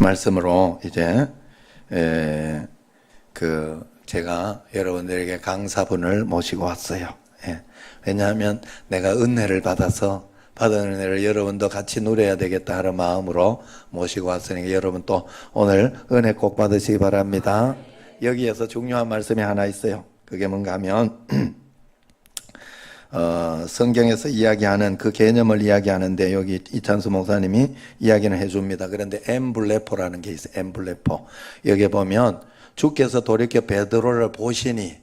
말씀으로 이제 제가 여러분들에게 강사분을 모시고 왔어요. 왜냐하면 내가 은혜를 받아서 받은 은혜를 여러분도 같이 누려야 되겠다 하는 마음으로 모시고 왔으니까 여러분 또 오늘 은혜 꼭 받으시기 바랍니다. 여기에서 중요한 말씀이 하나 있어요. 그게 뭔가 하면 성경에서 이야기하는 그 개념을 이야기하는데 여기 이찬수 목사님이 이야기는 해줍니다. 그런데 엠블레포라는 게 있어요. 엠블레포. 여기 보면 주께서 돌이켜 베드로를 보시니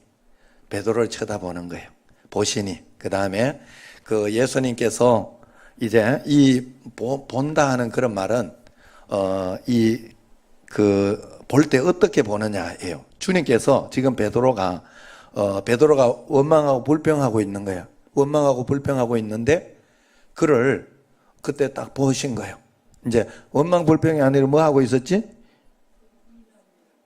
베드로를 쳐다보는 거예요. 보시니. 그 다음에 그 예수님께서 이제 본다 하는 그런 말은 볼 때 어떻게 보느냐예요. 주님께서 지금 베드로가 원망하고 불평하고 있는 거예요. 원망하고 불평하고 있는데 그를 그때 딱 보신 거예요. 이제 원망 불평이 아니라 뭐 하고 있었지?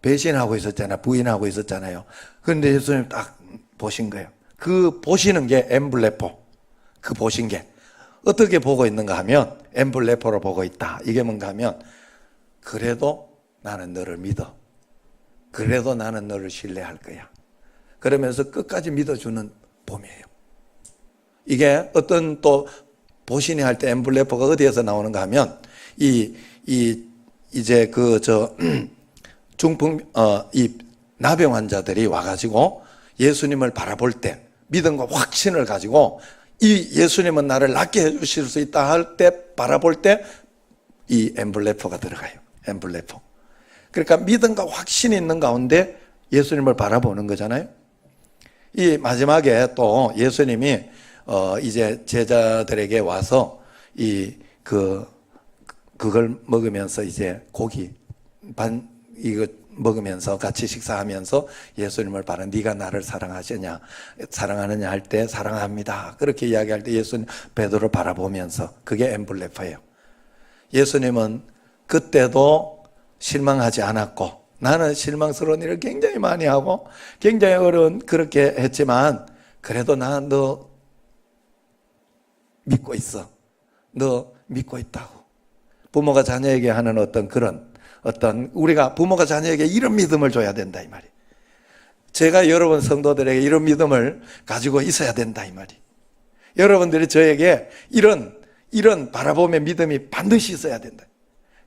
배신하고 있었잖아. 부인하고 있었잖아요. 그런데 예수님 딱 보신 거예요. 그 보시는 게 엠블레포. 그 보신 게 어떻게 보고 있는가 하면 엠블레포로 보고 있다. 이게 뭔가 하면 그래도 나는 너를 믿어. 그래도 나는 너를 신뢰할 거야. 그러면서 끝까지 믿어주는 봄이에요. 이게 어떤 또 보신이 할 때 엠블레포가 어디에서 나오는가 하면 이제 이 나병 환자들이 와가지고 예수님을 바라볼 때 믿음과 확신을 가지고 이 예수님은 나를 낫게 해주실 수 있다 할 때 바라볼 때 이 엠블레포가 들어가요. 엠블레포. 그러니까 믿음과 확신이 있는 가운데 예수님을 바라보는 거잖아요. 이 마지막에 또 예수님이 이제 제자들에게 와서 그걸 먹으면서 이제 고기 이거 먹으면서 같이 식사하면서 예수님을 바라 네가 나를 사랑하느냐 할 때 사랑합니다. 그렇게 이야기할 때 예수님 베드로 바라보면서 그게 엠블레포예요. 예수님은 그때도 실망하지 않았고 나는 실망스러운 일을 굉장히 많이 하고 굉장히 어려운 그렇게 했지만 그래도 나 너 믿고 있어. 너 믿고 있다고. 부모가 자녀에게 하는 우리가 부모가 자녀에게 이런 믿음을 줘야 된다 이 말이. 제가 여러분 성도들에게 이런 믿음을 가지고 있어야 된다 이 말이. 여러분들이 저에게 이런 바라봄의 믿음이 반드시 있어야 된다.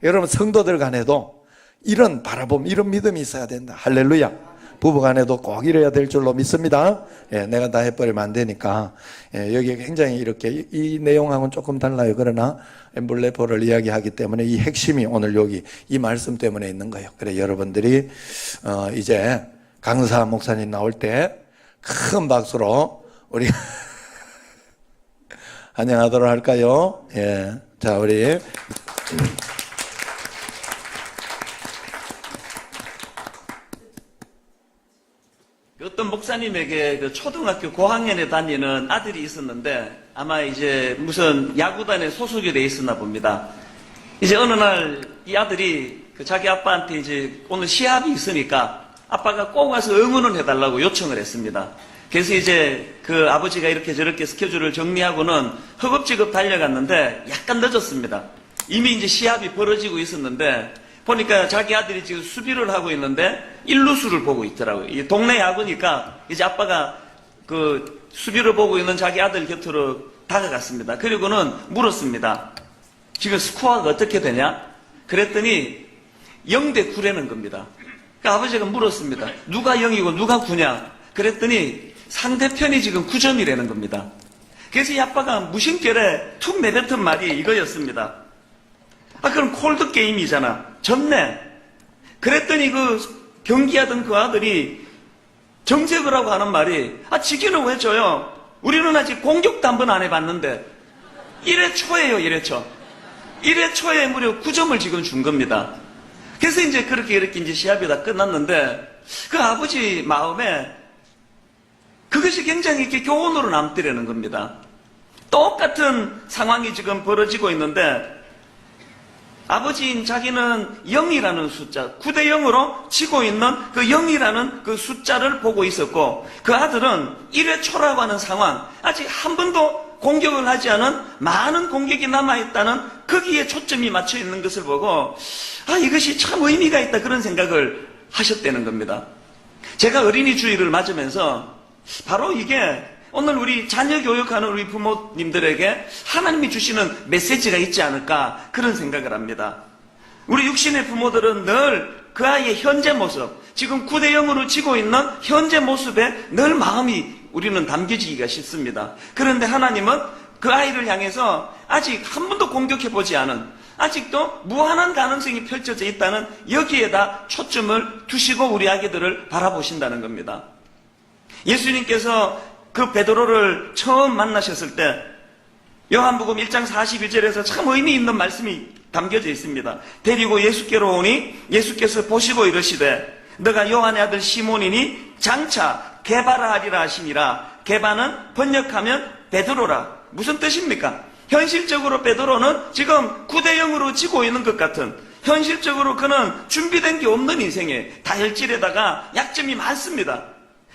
여러분 성도들 간에도 이런 바라봄, 이런 믿음이 있어야 된다. 할렐루야. 부부 간에도 꼭 이래야 될 줄로 믿습니다. 내가 다 해버리면 안 되니까. 여기 굉장히 이렇게 이 내용하고는 조금 달라요. 그러나 엠블레포를 이야기하기 때문에 이 핵심이 오늘 여기 이 말씀 때문에 있는 거예요. 그래 여러분들이 이제 강사 목사님 나올 때 큰 박수로 우리 환영하도록 할까요? 자 우리 어떤 목사님에게 그 초등학교 고학년에 다니는 아들이 있었는데 아마 이제 무슨 야구단에 소속이 돼 있었나 봅니다. 이제 어느 날 이 아들이 자기 아빠한테 이제 오늘 시합이 있으니까 아빠가 꼭 와서 응원을 해달라고 요청을 했습니다. 그래서 이제 그 아버지가 이렇게 저렇게 스케줄을 정리하고는 허겁지겁 달려갔는데 약간 늦었습니다. 이미 이제 시합이 벌어지고 있었는데 보니까 자기 아들이 지금 수비를 하고 있는데 1루수를 보고 있더라고요. 이 동네 야구니까 이제 아빠가 그 수비를 보고 있는 자기 아들 곁으로 다가갔습니다. 그리고는 물었습니다. 지금 스코어가 어떻게 되냐? 그랬더니 0대 9라는 겁니다. 그러니까 아버지가 물었습니다. 누가 0이고 누가 9냐? 그랬더니 상대편이 지금 9점이라는 겁니다. 그래서 이 아빠가 무심결에 툭 내뱉은 말이 이거였습니다. 그럼 콜드 게임이잖아. 졌네. 그랬더니 그 경기하던 그 아들이 정색을 하고 하는 말이 지기는 왜 져요? 우리는 아직 공격도 한 번 안 해봤는데 1회 초예요. 1회 초. 1회 초에 무려 9점을 지금 준 겁니다. 그래서 이제 그렇게 이렇게 이제 시합이 다 끝났는데 그 아버지 마음에 그것이 굉장히 이렇게 교훈으로 남더라는 겁니다. 똑같은 상황이 지금 벌어지고 있는데 아버지인 자기는 0이라는 숫자, 9대 0으로 치고 있는 그 0이라는 그 숫자를 보고 있었고 그 아들은 1회 초라고 하는 상황, 아직 한 번도 공격을 하지 않은 많은 공격이 남아있다는 거기에 초점이 맞춰 있는 것을 보고 이것이 참 의미가 있다 그런 생각을 하셨다는 겁니다. 제가 어린이 주일을 맞으면서 바로 이게 오늘 우리 자녀 교육하는 우리 부모님들에게 하나님이 주시는 메시지가 있지 않을까 그런 생각을 합니다. 우리 육신의 부모들은 늘 그 아이의 현재 모습, 지금 9대 0으로 지고 있는 현재 모습에 늘 마음이 우리는 담겨지기가 쉽습니다. 그런데 하나님은 그 아이를 향해서 아직 한 번도 공격해보지 않은, 아직도 무한한 가능성이 펼쳐져 있다는 여기에다 초점을 두시고 우리 아기들을 바라보신다는 겁니다. 예수님께서 그 베드로를 처음 만나셨을 때 요한복음 1장 41절에서 참 의미 있는 말씀이 담겨져 있습니다. 데리고 예수께로 오니 예수께서 보시고 이르시되 너가 요한의 아들 시몬이니 장차 게바라 하리라 하시니라. 게바는 번역하면 베드로라. 무슨 뜻입니까? 현실적으로 베드로는 지금 9대 0으로 지고 있는 것 같은, 현실적으로 그는 준비된 게 없는 인생에 다혈질에다가 약점이 많습니다.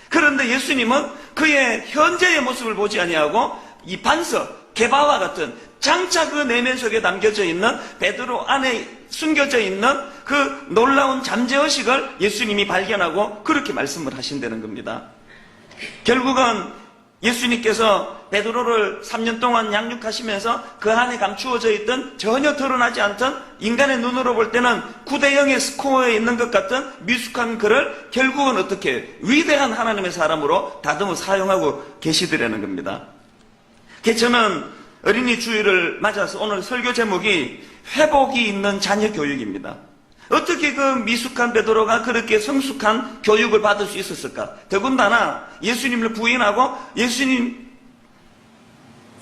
그런데 예수님은 그의 현재의 모습을 보지 아니하고 이 반석, 게바와 같은 장차 그 내면 속에 담겨져 있는 베드로 안에 숨겨져 있는 그 놀라운 잠재의식을 예수님이 발견하고 그렇게 말씀을 하신다는 겁니다. 결국은 예수님께서 베드로를 3년 동안 양육하시면서 그 안에 감추어져 있던 전혀 드러나지 않던 인간의 눈으로 볼 때는 9대 0의 스코어에 있는 것 같은 미숙한 그를 결국은 어떻게 위대한 하나님의 사람으로 다듬어 사용하고 계시더라는 겁니다. 저는 어린이 주일을 맞아서 오늘 설교 제목이 회복이 있는 자녀 교육입니다. 어떻게 그 미숙한 베드로가 그렇게 성숙한 교육을 받을 수 있었을까? 더군다나 예수님을 부인하고 예수님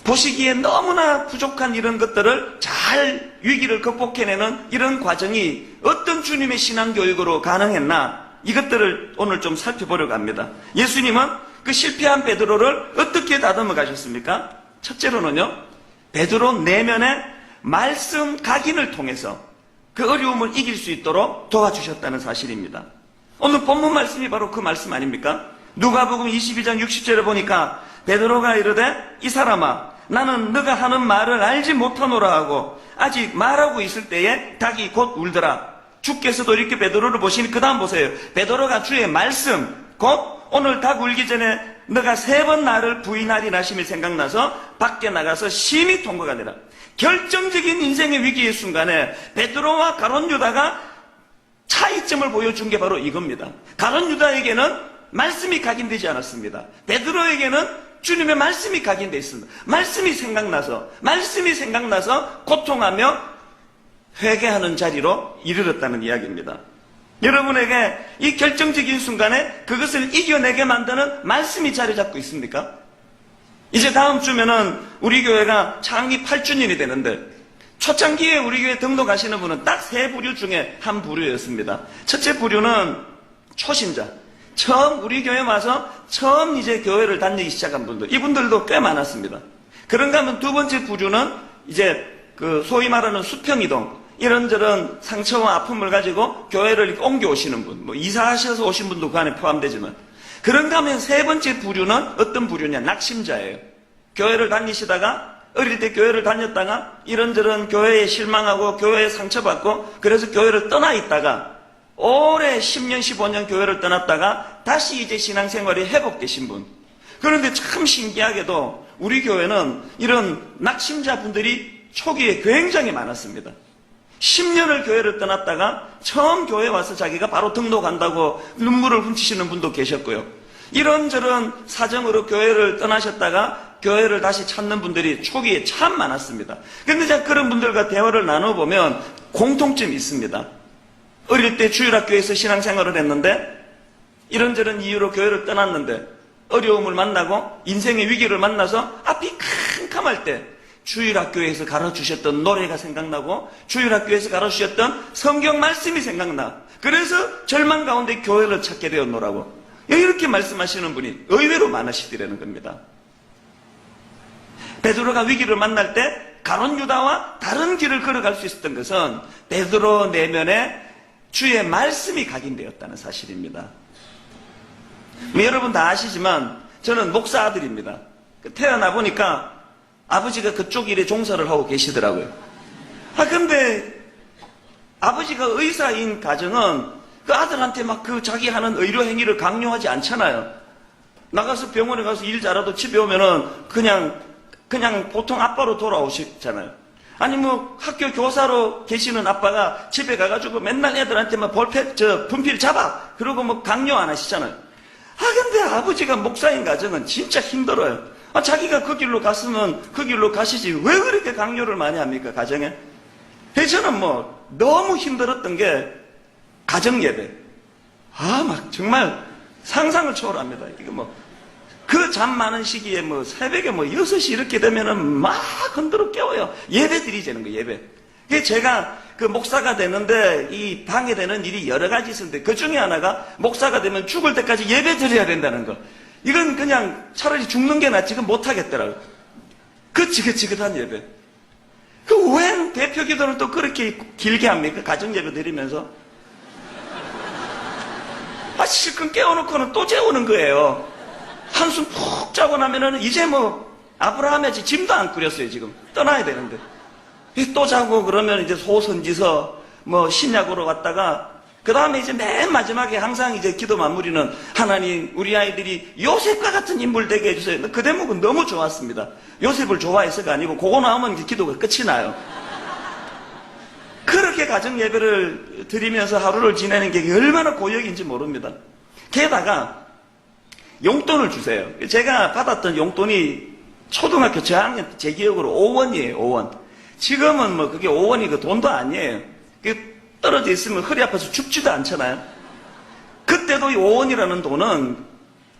보시기에 너무나 부족한 이런 것들을 잘 위기를 극복해내는 이런 과정이 어떤 주님의 신앙교육으로 가능했나? 이것들을 오늘 좀 살펴보려고 합니다. 예수님은 그 실패한 베드로를 어떻게 다듬어 가셨습니까? 첫째로는요, 베드로 내면의 말씀 각인을 통해서 그 어려움을 이길 수 있도록 도와주셨다는 사실입니다. 오늘 본문 말씀이 바로 그 말씀 아닙니까? 누가복음 22장 60절에 보니까 베드로가 이르되 이 사람아 나는 너가 하는 말을 알지 못하노라 하고 아직 말하고 있을 때에 닭이 곧 울더라. 주께서도 이렇게 베드로를 보시니 그 다음 보세요. 베드로가 주의 말씀 곧 오늘 닭 울기 전에 너가 3번 나를 부인하리라 하심이 생각나서 밖에 나가서 심히 통곡하니라. 결정적인 인생의 위기의 순간에 베드로와 가룟 유다가 차이점을 보여준 게 바로 이겁니다. 가룟 유다에게는 말씀이 각인되지 않았습니다. 베드로에게는 주님의 말씀이 각인되어 있습니다. 말씀이 생각나서 고통하며 회개하는 자리로 이르렀다는 이야기입니다. 여러분에게 이 결정적인 순간에 그것을 이겨내게 만드는 말씀이 자리 잡고 있습니까? 이제 다음 주면은 우리 교회가 창립 8주년이 되는데 초창기에 우리 교회 등록하시는 분은 딱 3부류 중에 한 부류였습니다. 첫째 부류는 초신자. 처음 우리 교회 와서 처음 이제 교회를 다니기 시작한 분들. 이분들도 꽤 많았습니다. 그런가 하면 두 번째 부류는 이제 그 소위 말하는 수평이동. 이런저런 상처와 아픔을 가지고 교회를 옮겨오시는 분, 이사하셔서 오신 분도 그 안에 포함되지만, 그런가 하면 세 번째 부류는 어떤 부류냐? 낙심자예요. 교회를 다니시다가, 어릴 때 교회를 다녔다가, 이런저런 교회에 실망하고, 교회에 상처받고, 그래서 교회를 떠나 있다가, 오래 10년, 15년 교회를 떠났다가, 다시 이제 신앙생활이 회복되신 분. 그런데 참 신기하게도, 우리 교회는 이런 낙심자 분들이 초기에 굉장히 많았습니다. 10년을 교회를 떠났다가 처음 교회 와서 자기가 바로 등록한다고 눈물을 훔치시는 분도 계셨고요. 이런저런 사정으로 교회를 떠나셨다가 교회를 다시 찾는 분들이 초기에 참 많았습니다. 그런데 제가 그런 분들과 대화를 나눠보면 공통점이 있습니다. 어릴 때 주일학교에서 신앙생활을 했는데 이런저런 이유로 교회를 떠났는데 어려움을 만나고 인생의 위기를 만나서 앞이 캄캄할 때 주일학교에서 가르치셨던 노래가 생각나고 주일학교에서 가르치셨던 성경 말씀이 생각나. 그래서 절망 가운데 교회를 찾게 되었노라고. 이렇게 말씀하시는 분이 의외로 많으시더라는 겁니다. 베드로가 위기를 만날 때 가룟 유다와 다른 길을 걸어갈 수 있었던 것은 베드로 내면에 주의 말씀이 각인되었다는 사실입니다. 여러분 다 아시지만 저는 목사 아들입니다. 태어나 보니까 아버지가 그쪽 일에 종사를 하고 계시더라고요. 근데 아버지가 의사인 가정은 그 아들한테 막 그 자기 하는 의료 행위를 강요하지 않잖아요. 나가서 병원에 가서 일 잘하도 집에 오면은 그냥 보통 아빠로 돌아오시잖아요. 아니 뭐 학교 교사로 계시는 아빠가 집에 가가지고 맨날 애들한테 막 분필 잡아 그러고 뭐 강요 안 하시잖아요. 근데 아버지가 목사인 가정은 진짜 힘들어요. 자기가 그 길로 갔으면 그 길로 가시지 왜 그렇게 강요를 많이 합니까 가정에? 저는 뭐 너무 힘들었던 게 가정 예배. 막 정말 상상을 초월합니다. 이거 뭐 그 잠 많은 시기에 뭐 새벽에 뭐 6시 이렇게 되면은 막 흔들어 깨워요. 예배 드리자는 거 예배. 제가 그 목사가 되는데 이 방해되는 일이 여러 가지 있었는데 그 중에 하나가 목사가 되면 죽을 때까지 예배 드려야 된다는 거. 이건 그냥 차라리 죽는 게 낫지 못 하겠더라고요. 그 지긋지긋한 예배. 웬 대표 기도를 또 그렇게 길게 합니까? 가정 예배 드리면서. 실컷 깨워놓고는 또 재우는 거예요. 한숨 푹 자고 나면은 이제 뭐 아브라함이 짐도 안 꾸렸어요 지금. 떠나야 되는데. 또 자고 그러면 이제 소선지서 뭐 신약으로 갔다가 그 다음에 이제 맨 마지막에 항상 이제 기도 마무리는 하나님 우리 아이들이 요셉과 같은 인물 되게 해주세요. 그 대목은 너무 좋았습니다. 요셉을 좋아해서가 아니고 그거 나오면 이제 기도가 끝이 나요. 그렇게 가정 예배를 드리면서 하루를 지내는 게 얼마나 고역인지 모릅니다. 게다가 용돈을 주세요. 제가 받았던 용돈이 초등학교 저학년 때 제 기억으로 5원이에요. 5원. 지금은 뭐 그게 5원이 그 돈도 아니에요. 떨어져 있으면 허리 아파서 죽지도 않잖아요. 그때도 이 5원이라는 돈은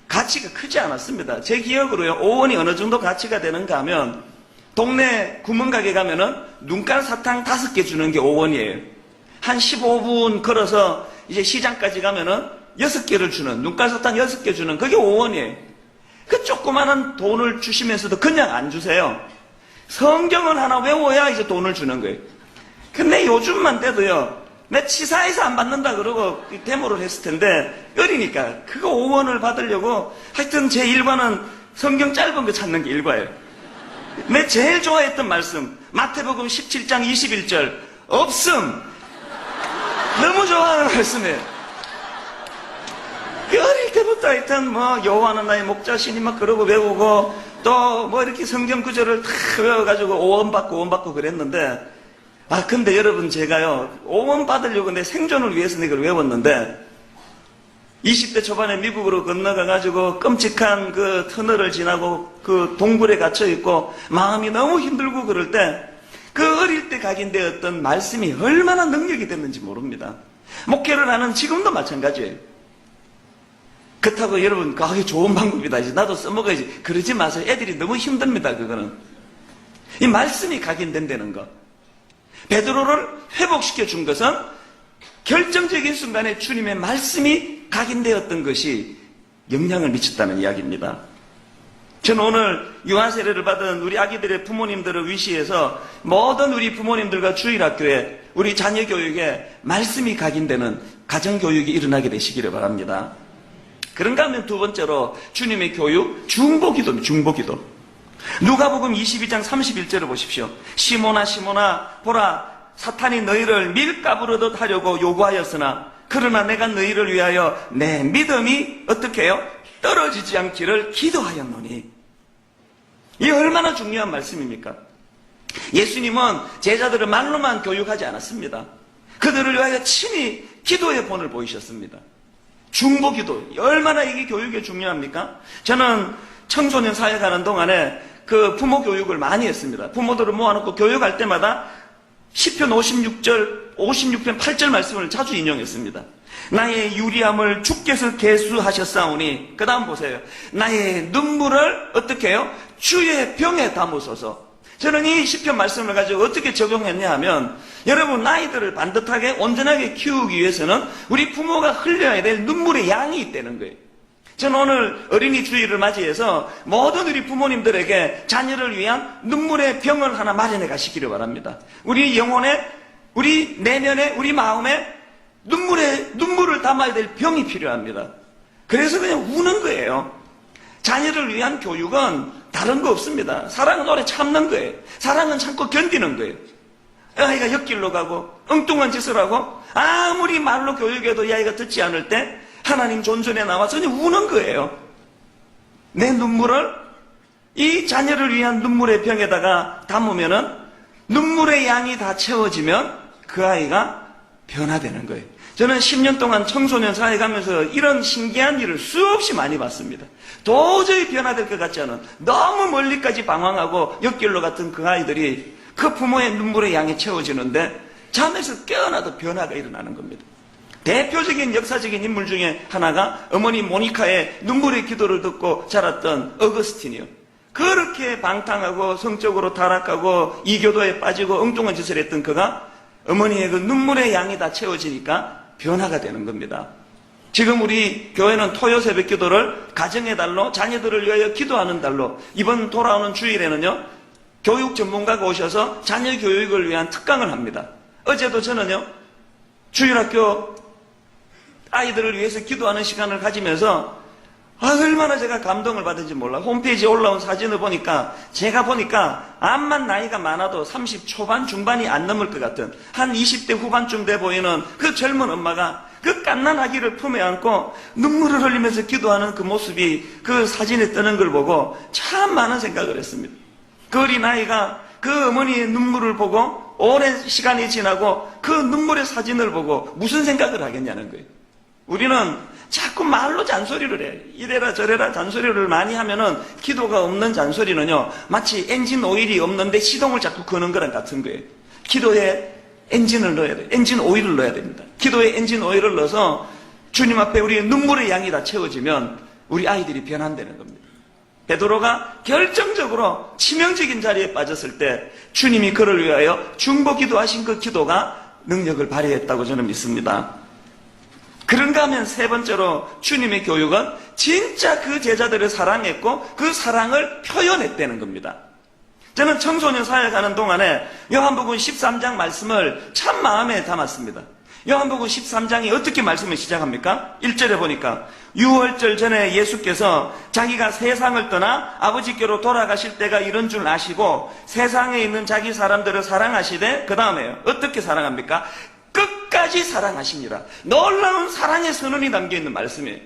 가치가 크지 않았습니다. 제 기억으로요. 5원이 어느 정도 가치가 되는가 하면 동네 구멍가게 가면은 눈깔 사탕 5개 주는 게 5원이에요. 한 15분 걸어서 이제 시장까지 가면은 6개를 주는, 눈깔 사탕 6개 주는 그게 5원이에요. 그 조그마한 돈을 주시면서도 그냥 안 주세요. 성경을 하나 외워야 이제 돈을 주는 거예요. 근데 요즘만 돼도요, 내 치사해서 안 받는다 그러고 데모를 했을 텐데, 어리니까 그거 5원을 받으려고 하여튼 제 일과는 성경 짧은 거 찾는 게 일과예요. 내 제일 좋아했던 말씀, 마태복음 17장 21절, 없음. 너무 좋아하는 말씀이에요. 어릴 때부터 하여튼 뭐 여호와는 나의 목자시니 막 그러고 외우고 또 뭐 이렇게 성경 구절을 다 외워가지고 5원 받고 그랬는데 근데 여러분 제가요 5원 받으려고 내 생존을 위해서 이걸 외웠는데 20대 초반에 미국으로 건너가가지고 끔찍한 그 터널을 지나고 그 동굴에 갇혀있고 마음이 너무 힘들고 그럴 때 그 어릴 때 각인되었던 말씀이 얼마나 능력이 됐는지 모릅니다. 목회를 하는 지금도 마찬가지예요. 그렇다고 여러분 그게 좋은 방법이다 이제 나도 써먹어야지 그러지 마세요. 애들이 너무 힘듭니다. 그거는 이 말씀이 각인된다는 거. 베드로를 회복시켜 준 것은 결정적인 순간에 주님의 말씀이 각인되었던 것이 영향을 미쳤다는 이야기입니다. 저는 오늘 유아 세례를 받은 우리 아기들의 부모님들을 위시해서 모든 우리 부모님들과 주일학교에 우리 자녀 교육에 말씀이 각인되는 가정교육이 일어나게 되시기를 바랍니다. 그런가 하면 두 번째로 주님의 교육, 중보기도입니다. 중보기도. 누가복음 22장 31절을 보십시오. 시몬아 시몬아 보라 사탄이 너희를 밀가부르듯 하려고 요구하였으나 그러나 내가 너희를 위하여 내 믿음이 어떻게 해요? 떨어지지 않기를 기도하였노니. 이게 얼마나 중요한 말씀입니까? 예수님은 제자들을 말로만 교육하지 않았습니다. 그들을 위하여 친히 기도의 본을 보이셨습니다. 중보기도 얼마나 이게 교육에 중요합니까? 저는 청소년 사역하는 동안에 그 부모 교육을 많이 했습니다. 부모들을 모아놓고 교육할 때마다 시편 56편 8절 말씀을 자주 인용했습니다. 나의 유리함을 주께서 계수하셨사오니 그 다음 보세요. 나의 눈물을 어떻게 해요? 주의 병에 담으소서. 저는 이 시편 말씀을 가지고 어떻게 적용했냐 하면 여러분 아이들을 반듯하게 온전하게 키우기 위해서는 우리 부모가 흘려야 될 눈물의 양이 있다는 거예요. 저는 오늘 어린이 주일을 맞이해서 모든 우리 부모님들에게 자녀를 위한 눈물의 병을 하나 마련해 가시기를 바랍니다. 우리 영혼에, 우리 내면에, 우리 마음에 눈물을 담아야 될 병이 필요합니다. 그래서 그냥 우는 거예요. 자녀를 위한 교육은 다른 거 없습니다. 사랑은 오래 참는 거예요. 사랑은 참고 견디는 거예요. 아이가 옆길로 가고 엉뚱한 짓을 하고 아무리 말로 교육해도 이 아이가 듣지 않을 때 하나님 존전에 나와서 그냥 우는 거예요. 내 눈물을 이 자녀를 위한 눈물의 병에다가 담으면은 눈물의 양이 다 채워지면 그 아이가 변화되는 거예요. 저는 10년 동안 청소년 사회 가면서 이런 신기한 일을 수없이 많이 봤습니다. 도저히 변화될 것 같지 않은 너무 멀리까지 방황하고 옆길로 갔던 그 아이들이 그 부모의 눈물의 양이 채워지는데 잠에서 깨어나도 변화가 일어나는 겁니다. 대표적인 역사적인 인물 중에 하나가 어머니 모니카의 눈물의 기도를 듣고 자랐던 어거스틴이요. 그렇게 방탕하고 성적으로 타락하고 이교도에 빠지고 엉뚱한 짓을 했던 그가 어머니의 그 눈물의 양이 다 채워지니까 변화가 되는 겁니다. 지금 우리 교회는 토요 새벽 기도를 가정의 달로 자녀들을 위하여 기도하는 달로 이번 돌아오는 주일에는요 교육 전문가가 오셔서 자녀 교육을 위한 특강을 합니다. 어제도 저는요 주일학교 아이들을 위해서 기도하는 시간을 가지면서 얼마나 제가 감동을 받은지 몰라. 홈페이지에 올라온 사진을 보니까 제가 보니까 암만 나이가 많아도 30 초반 중반이 안 넘을 것 같은 한 20대 후반쯤 돼 보이는 그 젊은 엄마가 그 갓난 아기를 품에 안고 눈물을 흘리면서 기도하는 그 모습이 그 사진에 뜨는 걸 보고 참 많은 생각을 했습니다. 그 어린아이가 그 어머니의 눈물을 보고 오랜 시간이 지나고 그 눈물의 사진을 보고 무슨 생각을 하겠냐는 거예요. 우리는 자꾸 말로 잔소리를 해. 이래라 저래라 잔소리를 많이 하면은 기도가 없는 잔소리는요 마치 엔진 오일이 없는데 시동을 자꾸 거는 거랑 같은 거예요. 기도에 엔진을 넣어야 돼. 엔진 오일을 넣어야 됩니다. 기도에 엔진 오일을 넣어서 주님 앞에 우리의 눈물의 양이 다 채워지면 우리 아이들이 변한다는 겁니다. 베드로가 결정적으로 치명적인 자리에 빠졌을 때 주님이 그를 위하여 중보 기도하신 그 기도가 능력을 발휘했다고 저는 믿습니다. 그런가 하면 세 번째로 주님의 교육은 진짜 그 제자들을 사랑했고 그 사랑을 표현했다는 겁니다. 저는 청소년 사회 가는 동안에 요한복음 13장 말씀을 참 마음에 담았습니다. 요한복음 13장이 어떻게 말씀을 시작합니까? 1절에 보니까 6월절 전에 예수께서 자기가 세상을 떠나 아버지께로 돌아가실 때가 이런 줄 아시고 세상에 있는 자기 사람들을 사랑하시되 그 다음에요. 어떻게 사랑합니까? 끝까지 사랑하시니라. 놀라운 사랑의 선언이 담겨있는 말씀이에요.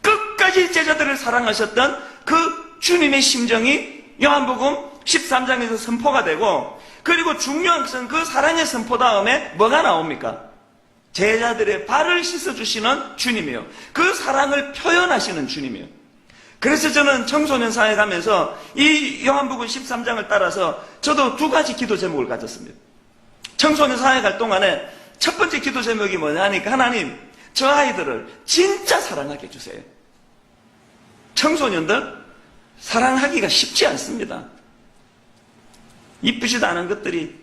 끝까지 제자들을 사랑하셨던 그 주님의 심정이 요한복음 13장에서 선포가 되고 그리고 중요한 것은 그 사랑의 선포 다음에 뭐가 나옵니까? 제자들의 발을 씻어주시는 주님이요. 그 사랑을 표현하시는 주님이요. 그래서 저는 청소년 사회 가면서 이 요한복음 13장을 따라서 저도 두 가지 기도 제목을 가졌습니다. 청소년 사회 갈 동안에 첫 번째 기도 제목이 뭐냐 하니까 하나님 저 아이들을 진짜 사랑하게 해주세요. 청소년들 사랑하기가 쉽지 않습니다. 이쁘지도 않은 것들이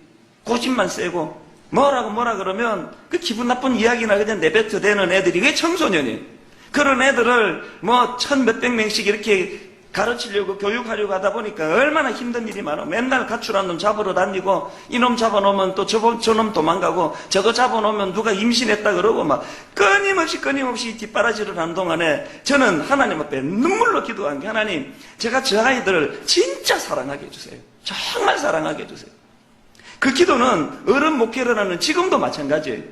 고집만 세고 뭐라 그러면 그 기분 나쁜 이야기나 그냥 내뱉어대는 애들이 왜 청소년이에요? 그런 애들을 뭐 1,000몇백 명씩 이렇게 가르치려고 교육하려고 하다 보니까 얼마나 힘든 일이 많아. 맨날 가출한 놈 잡으러 다니고 이놈 잡아놓으면 또 저놈 도망가고 저거 잡아놓으면 누가 임신했다 그러고 막 끊임없이 뒷바라지를 하는 동안에 저는 하나님 앞에 눈물로 기도한 게 하나님 제가 저 아이들을 진짜 사랑하게 해주세요. 정말 사랑하게 해주세요. 그 기도는 어른 목회를 하는 지금도 마찬가지예요.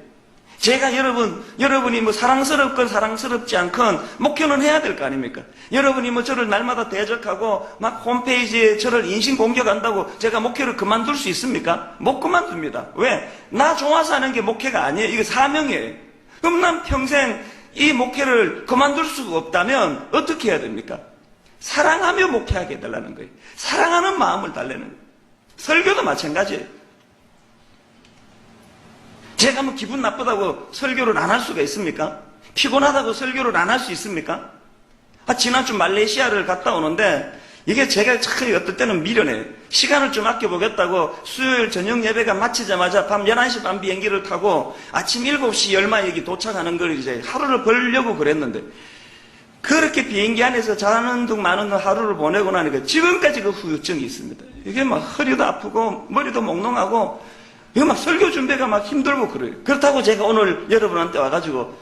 제가 여러분이 뭐 사랑스럽건 사랑스럽지 않건 목회는 해야 될 거 아닙니까? 여러분이 뭐 저를 날마다 대적하고 막 홈페이지에 저를 인신공격한다고 제가 목회를 그만둘 수 있습니까? 못 그만둡니다. 왜? 나 좋아서 하는 게 목회가 아니에요. 이게 사명이에요. 그럼 난 평생 이 목회를 그만둘 수가 없다면 어떻게 해야 됩니까? 사랑하며 목회하게 해달라는 거예요. 사랑하는 마음을 달래는 거예요. 설교도 마찬가지예요. 제가 뭐 기분 나쁘다고 설교를 안 할 수가 있습니까? 피곤하다고 설교를 안 할 수 있습니까? 지난주 말레이시아를 갔다 오는데 이게 제가 참 어떨 때는 미련해요. 시간을 좀 아껴보겠다고 수요일 저녁 예배가 마치자마자 밤 11시 반 비행기를 타고 아침 7시 얼마 여기 도착하는 걸 이제 하루를 벌려고 그랬는데 그렇게 비행기 안에서 자는 둥 마는 둥 하루를 보내고 나니까 지금까지 그 후유증이 있습니다. 이게 막 허리도 아프고 머리도 몽롱하고 이거 막 설교 준비가 막 힘들고 그래요. 그렇다고 제가 오늘 여러분한테 와가지고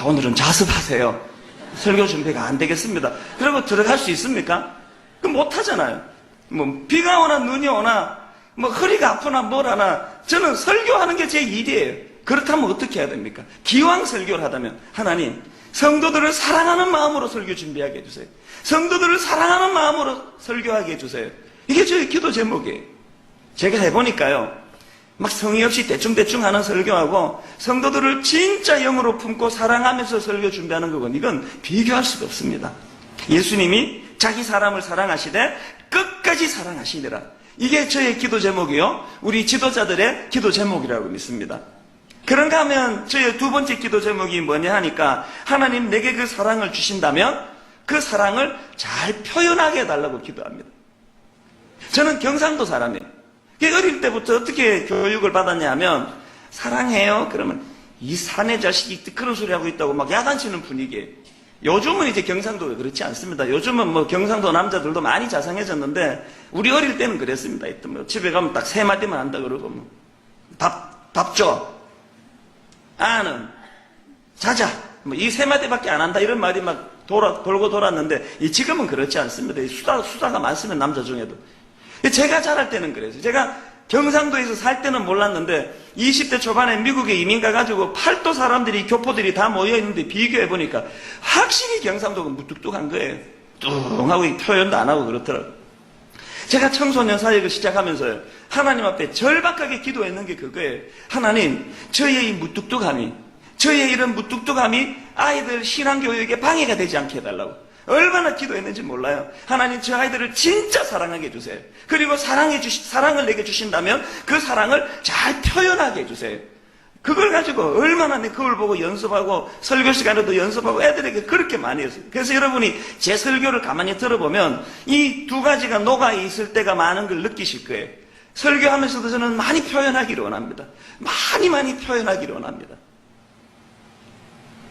오늘은 자습하세요. 설교 준비가 안 되겠습니다. 그리고 들어갈 수 있습니까? 그 못하잖아요. 뭐 비가 오나 눈이 오나 뭐 허리가 아프나 뭘 하나 저는 설교하는 게 제 일이에요. 그렇다면 어떻게 해야 됩니까? 기왕 설교를 하다면 하나님 성도들을 사랑하는 마음으로 설교 준비하게 해주세요. 성도들을 사랑하는 마음으로 설교하게 해주세요. 이게 저의 기도 제목이에요. 제가 해보니까요, 막 성의 없이 대충대충 하는 설교하고 성도들을 진짜 영으로 품고 사랑하면서 설교 준비하는 거건 이건 비교할 수가 없습니다. 예수님이 자기 사람을 사랑하시되 끝까지 사랑하시니라. 이게 저의 기도 제목이요, 우리 지도자들의 기도 제목이라고 믿습니다. 그런가 하면 저의 두 번째 기도 제목이 뭐냐 하니까 하나님 내게 그 사랑을 주신다면 그 사랑을 잘 표현하게 해달라고 기도합니다. 저는 경상도 사람이에요. 어릴 때부터 어떻게 교육을 받았냐 하면 사랑해요 그러면 이 사내 자식이 그런 소리 하고 있다고 막 야단치는 분위기예요. 요즘은 이제 경상도가 그렇지 않습니다. 요즘은 뭐 경상도 남자들도 많이 자상해졌는데 우리 어릴 때는 그랬습니다. 뭐 집에 가면 딱 세 마디만 한다 그러고 뭐 밥 줘, 아는, 자자, 뭐 이 세 마디밖에 안 한다 이런 말이 막 돌고 돌았는데 지금은 그렇지 않습니다. 수다가 많으면 남자 중에도. 제가 자랄 때는 그랬어요. 제가 경상도에서 살 때는 몰랐는데 20대 초반에 미국에 이민 가가지고 팔도 사람들이 교포들이 다 모여있는데 비교해보니까 확실히 경상도가 무뚝뚝한 거예요. 뚱하고 표현도 안 하고 그렇더라고요. 제가 청소년 사역을 시작하면서요, 하나님 앞에 절박하게 기도했는 게 그거예요. 하나님, 저의 이 무뚝뚝함이, 저의 이런 무뚝뚝함이 아이들 신앙교육에 방해가 되지 않게 해달라고. 얼마나 기도했는지 몰라요. 하나님, 저 아이들을 진짜 사랑하게 해주세요. 그리고 사랑을 내게 주신다면 그 사랑을 잘 표현하게 해주세요. 그걸 가지고 얼마나 내 그걸 보고 연습하고 설교 시간에도 연습하고 애들에게 그렇게 많이 했어요. 그래서 여러분이 제 설교를 가만히 들어보면 이 두 가지가 녹아 있을 때가 많은 걸 느끼실 거예요. 설교하면서도 저는 많이 표현하기를 원합니다. 많이 표현하기를 원합니다.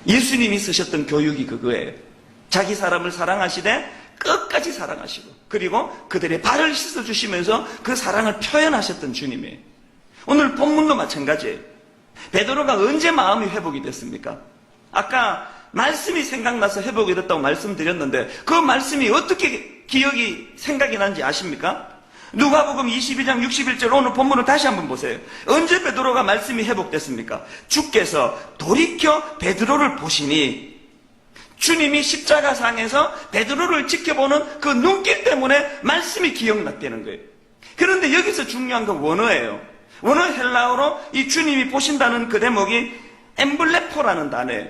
예수님이 쓰셨던 교육이 그거예요. 자기 사람을 사랑하시되 끝까지 사랑하시고 그리고 그들의 발을 씻어주시면서 그 사랑을 표현하셨던 주님이에요. 오늘 본문도 마찬가지예요. 베드로가 언제 마음이 회복이 됐습니까? 아까 말씀이 생각나서 회복이 됐다고 말씀드렸는데 그 말씀이 어떻게 생각이 난지 아십니까? 누가복음 22장 61절 오늘 본문을 다시 한번 보세요. 언제 베드로가 말씀이 회복됐습니까? 주께서 돌이켜 베드로를 보시니 주님이 십자가상에서 베드로를 지켜보는 그 눈길 때문에 말씀이 기억났다는 거예요. 그런데 여기서 중요한 건 원어예요. 원어 헬라어로 이 주님이 보신다는 그 대목이 엠블레포라는 단어예요.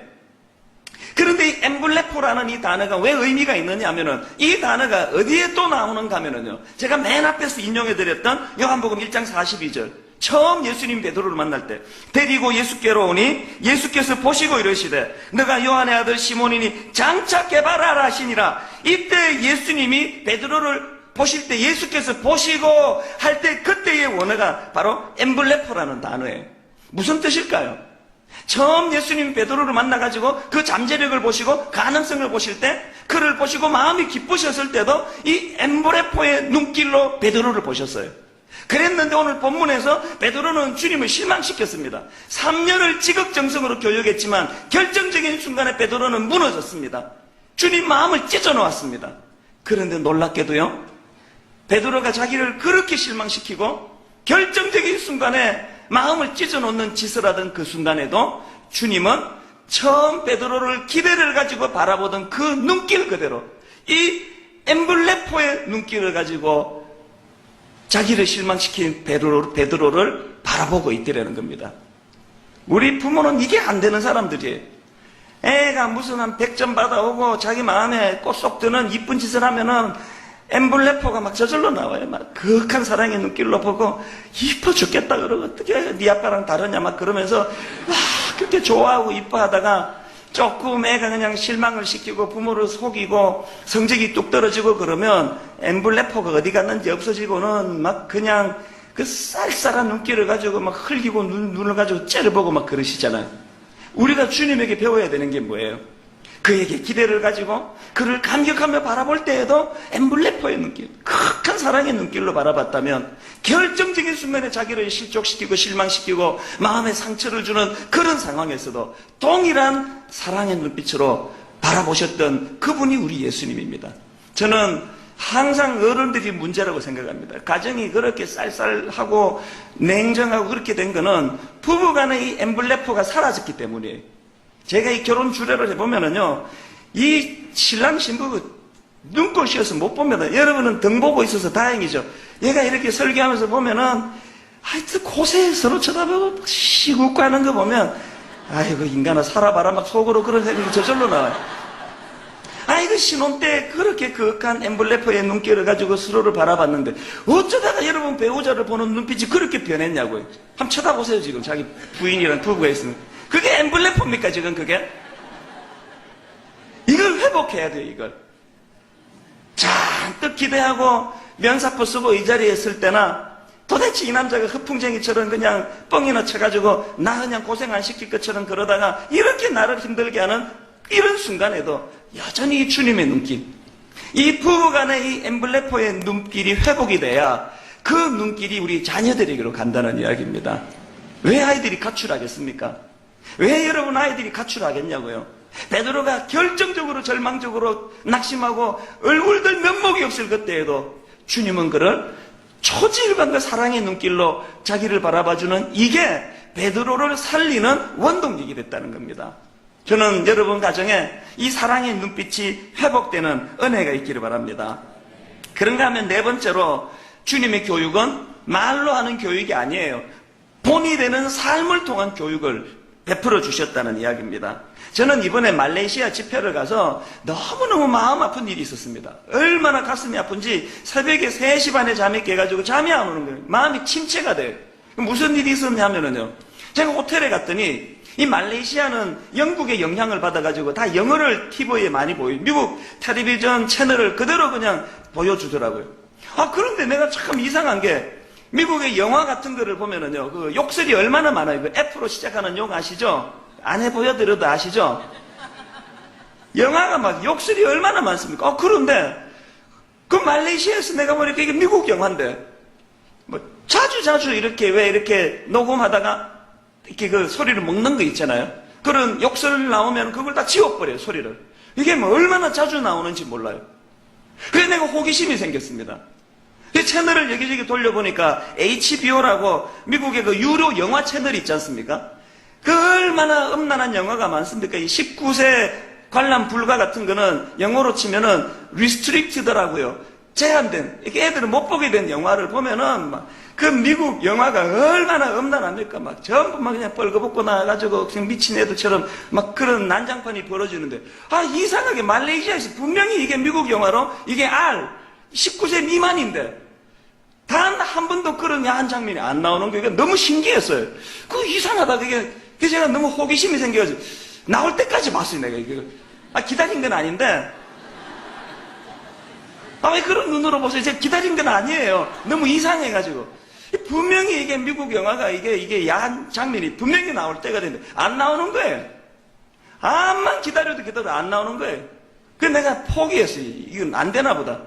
그런데 이 엠블레포라는 이 단어가 왜 의미가 있느냐 하면은 이 단어가 어디에 또 나오는가 하면은요, 제가 맨 앞에서 인용해드렸던 요한복음 1장 42절 처음 예수님 베드로를 만날 때 데리고 예수께로 오니 예수께서 보시고 이러시되 너가 요한의 아들 시몬이니 장차 깨발하라 하시니라. 이때 예수님이 베드로를 보실 때 예수께서 보시고 할 때 그때의 원어가 바로 엠블레포라는 단어예요. 무슨 뜻일까요? 처음 예수님 베드로를 만나가지고 그 잠재력을 보시고 가능성을 보실 때 그를 보시고 마음이 기쁘셨을 때도 이 엠블레포의 눈길로 베드로를 보셨어요. 그랬는데 오늘 본문에서 베드로는 주님을 실망시켰습니다. 3년을 지극정성으로 교육했지만 결정적인 순간에 베드로는 무너졌습니다. 주님 마음을 찢어놓았습니다. 그런데 놀랍게도요, 베드로가 자기를 그렇게 실망시키고 결정적인 순간에 마음을 찢어놓는 짓을 하던 그 순간에도 주님은 처음 베드로를 기대를 가지고 바라보던 그 눈길 그대로 이 엠블레포의 눈길을 가지고 자기를 실망시킨 베드로를 바라보고 있더라는 겁니다. 우리 부모는 이게 안 되는 사람들이에요. 애가 무슨 한 100점 받아오고 자기 마음에 꼭 드는 이쁜 짓을 하면은 엠블레포가 막 저절로 나와요. 막 그윽한 사랑의 눈길로 보고 이뻐 죽겠다 그러고 어떻게 네 아빠랑 다르냐 막 그러면서 막 그렇게 좋아하고 이뻐하다가 조금 애가 그냥 실망을 시키고 부모를 속이고 성적이 뚝 떨어지고 그러면 엠블레포가 어디 갔는지 없어지고는 막 그냥 그 쌀쌀한 눈길을 가지고 막 흘기고 눈을 가지고 째려보고 막 그러시잖아요. 우리가 주님에게 배워야 되는 게 뭐예요? 그에게 기대를 가지고 그를 감격하며 바라볼 때에도 엠블레포의 눈길, 극한 사랑의 눈길로 바라봤다면 결정적인 순간에 자기를 실족시키고 실망시키고 마음에 상처를 주는 그런 상황에서도 동일한 사랑의 눈빛으로 바라보셨던 그분이 우리 예수님입니다. 저는 항상 어른들이 문제라고 생각합니다. 가정이 그렇게 쌀쌀하고 냉정하고 그렇게 된 거는 부부간의 이 엠블레퍼가 사라졌기 때문이에요. 제가 이 결혼 주례를 해보면은요, 이 신랑 신부가 눈꽃이어서 못 봅니다. 여러분은 등 보고 있어서 다행이죠. 얘가 이렇게 설교하면서 보면은 하여튼 고세 서로 쳐다보고 시웃고 하는 거 보면 아이고 인간아 살아봐라 막 속으로 그런 생각이 저절로 나와요. 아이고 신혼 때 그렇게 그윽한 엠블레퍼의 눈길을 가지고 서로를 바라봤는데 어쩌다가 여러분 배우자를 보는 눈빛이 그렇게 변했냐고요. 한번 쳐다보세요. 지금 자기 부인이랑 부부가 있으면 그게 엠블레퍼입니까 지금 그게? 이걸 회복해야 돼요. 이걸 잔뜩 기대하고 면사포 쓰고 이 자리에 있을 때나 도대체 이 남자가 허풍쟁이처럼 그냥 뻥이나 쳐가지고 나 그냥 고생 안 시킬 것처럼 그러다가 이렇게 나를 힘들게 하는 이런 순간에도 여전히 이 주님의 눈길, 이 부부간의 이 엠블레퍼의 눈길이 회복이 돼야 그 눈길이 우리 자녀들에게로 간다는 이야기입니다. 왜 아이들이 가출하겠습니까? 왜 여러분 아이들이 가출하겠냐고요? 베드로가 결정적으로 절망적으로 낙심하고 얼굴들 면목이 없을 그때에도 주님은 그를 초지일관과 사랑의 눈길로 자기를 바라봐주는 이게 베드로를 살리는 원동력이 됐다는 겁니다. 저는 여러분 가정에 이 사랑의 눈빛이 회복되는 은혜가 있기를 바랍니다. 그런가 하면 네 번째로 주님의 교육은 말로 하는 교육이 아니에요. 본이 되는 삶을 통한 교육을 베풀어 주셨다는 이야기입니다. 저는 이번에 말레이시아 집회를 가서 너무너무 마음 아픈 일이 있었습니다. 얼마나 가슴이 아픈지 새벽에 3시 반에 잠이 깨가지고 잠이 안 오는 거예요. 마음이 침체가 돼요. 무슨 일이 있었냐면요. 제가 호텔에 갔더니 이 말레이시아는 영국의 영향을 받아가지고 다 영어를 TV에 많이 보여요. 미국 텔레비전 채널을 그대로 그냥 보여주더라고요. 그런데 내가 참 이상한 게 미국의 영화 같은 거를 보면은요, 그 욕설이 얼마나 많아요. 그 F로 시작하는 욕 아시죠? 안 해보여드려도 아시죠? 영화가 막 욕설이 얼마나 많습니까? 그런데 그 말레이시아에서 내가 보니까 이게 미국 영화인데 뭐 자주 이렇게 왜 이렇게 녹음하다가 이렇게 그 소리를 먹는 거 있잖아요. 그런 욕설 나오면 그걸 다 지워버려요, 소리를. 이게 뭐 얼마나 자주 나오는지 몰라요. 그래서 내가 호기심이 생겼습니다. 그 채널을 여기저기 돌려보니까 HBO라고 미국의 그 유료 영화 채널이 있지 않습니까? 그 얼마나 음란한 영화가 많습니까? 이 19세 관람 불가 같은 거는 영어로 치면은 restricted라고요. 제한된, 이렇게 애들은 못 보게 된 영화를 보면은 막 그 미국 영화가 얼마나 음란합니까? 막 전부 막 그냥 뻘거벗고 나와가지고 그냥 미친 애들처럼 막 그런 난장판이 벌어지는데 이상하게 말레이시아에서 분명히 이게 미국 영화로 이게 19세 미만인데 단 한 번도 그런 야한 장면이 안 나오는 게 너무 신기했어요. 그거 이상하다. 그래서 제가 너무 호기심이 생겨가지고 나올 때까지 봤어요. 내가 이거 기다린 건 아닌데 왜 그런 눈으로 보세요? 제가 기다린 건 아니에요. 너무 이상해가지고 분명히 이게 미국 영화가 이게 야한 장면이 분명히 나올 때가 되는데 안 나오는 거예요. 암만 기다려도 안 나오는 거예요. 그래서 내가 포기했어요. 이건 안 되나 보다.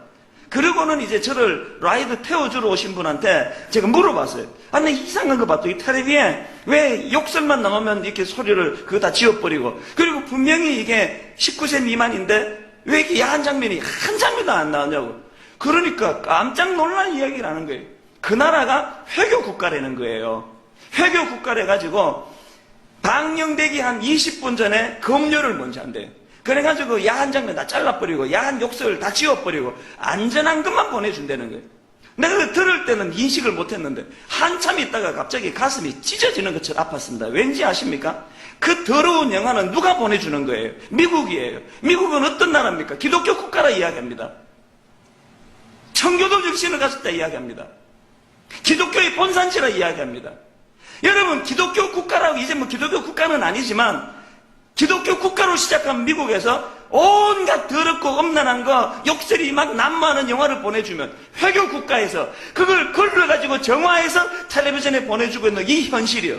그러고는 이제 저를 라이드 태워주러 오신 분한테 제가 물어봤어요. 나 이상한 거 봤더니 이 텔레비에 왜 욕설만 나오면 이렇게 소리를 그거 다 지워버리고 그리고 분명히 이게 19세 미만인데 왜 이렇게 야한 장면이 한 장면도 안 나오냐고. 그러니까 깜짝 놀란 이야기를 하는 거예요. 그 나라가 회교 국가라는 거예요. 회교 국가래 가지고 방영되기 한 20분 전에 검열을 먼저 한대요. 그래가지고 야한 장면 다 잘라버리고 야한 욕설 다 지워버리고 안전한 것만 보내준다는 거예요. 내가 그거 들을 때는 인식을 못했는데 한참 있다가 갑자기 가슴이 찢어지는 것처럼 아팠습니다. 왠지 아십니까? 그 더러운 영화는 누가 보내주는 거예요? 미국이에요. 미국은 어떤 나라입니까? 기독교 국가라 이야기합니다. 청교도 정신을 가졌다 이야기합니다. 기독교의 본산지라 이야기합니다. 여러분 기독교 국가라고 이제 뭐 기독교 국가는 아니지만 기독교 국가로 시작한 미국에서 온갖 더럽고 음란한 거 욕설이 막 난무하는 영화를 보내주면 회교 국가에서 그걸 걸러가지고 정화해서 텔레비전에 보내주고 있는 이 현실이요.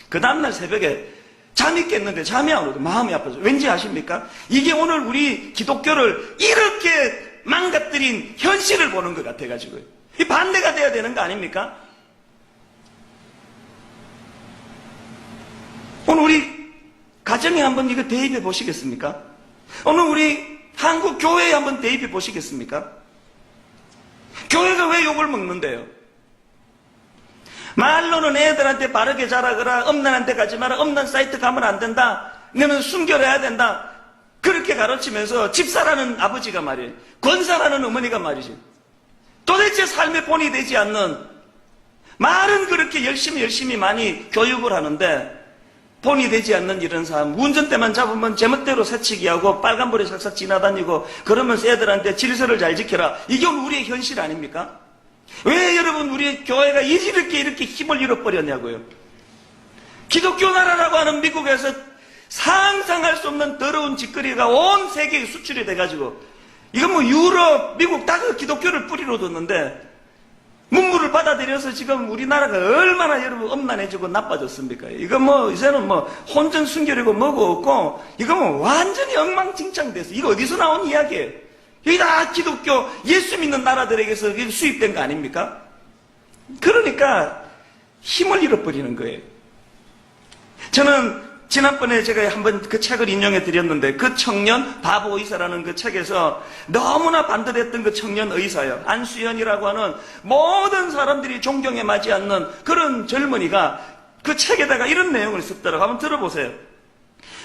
그 다음날 새벽에 잠이 깼는데 잠이 안 오고 마음이 아파서 왠지 아십니까? 이게 오늘 우리 기독교를 이렇게 망가뜨린 현실을 보는 것 같아가지고요. 이 반대가 돼야 되는 거 아닙니까? 오늘 우리 가정에 한번 이거 대입해 보시겠습니까? 오늘 우리 한국 교회에 한번 대입해 보시겠습니까? 교회가 왜 욕을 먹는데요? 말로는 애들한테 바르게 자라거라, 엄난한테 가지 마라, 엄난 사이트 가면 안 된다, 너는 순결해야 된다, 그렇게 가르치면서 집사라는 아버지가 말이에요, 권사라는 어머니가 말이지, 도대체 삶에 본이 되지 않는, 말은 그렇게 열심히 많이 교육을 하는데 본이 되지 않는 이런 삶, 운전대만 잡으면 제멋대로 새치기하고 빨간불에 싹싹 지나다니고 그러면서 애들한테 질서를 잘 지켜라, 이게 우리의 현실 아닙니까? 왜 여러분 우리 교회가 이렇게 힘을 잃어버렸냐고요? 기독교 나라라고 하는 미국에서 상상할 수 없는 더러운 짓거리가 온 세계에 수출이 돼가지고, 이건 뭐 유럽, 미국 다 그 기독교를 뿌리로 뒀는데 문물을 받아들여서 지금 우리나라가 얼마나 여러분 엄난해지고 나빠졌습니까? 이거 뭐 이제는 뭐 혼전 순결이고 뭐고 없고, 이거 뭐 완전히 엉망진창돼서, 이거 어디서 나온 이야기예요? 여기 다 기독교 예수 믿는 나라들에게서 수입된 거 아닙니까? 그러니까 힘을 잃어버리는 거예요. 저는 지난번에 제가 한번 그 책을 인용해 드렸는데, 그 청년 바보 의사라는 그 책에서 너무나 반대됐던 그 청년 의사요, 안수연이라고 하는 모든 사람들이 존경에 맞지 않는 그런 젊은이가 그 책에다가 이런 내용을 썼더라고. 한번 들어보세요.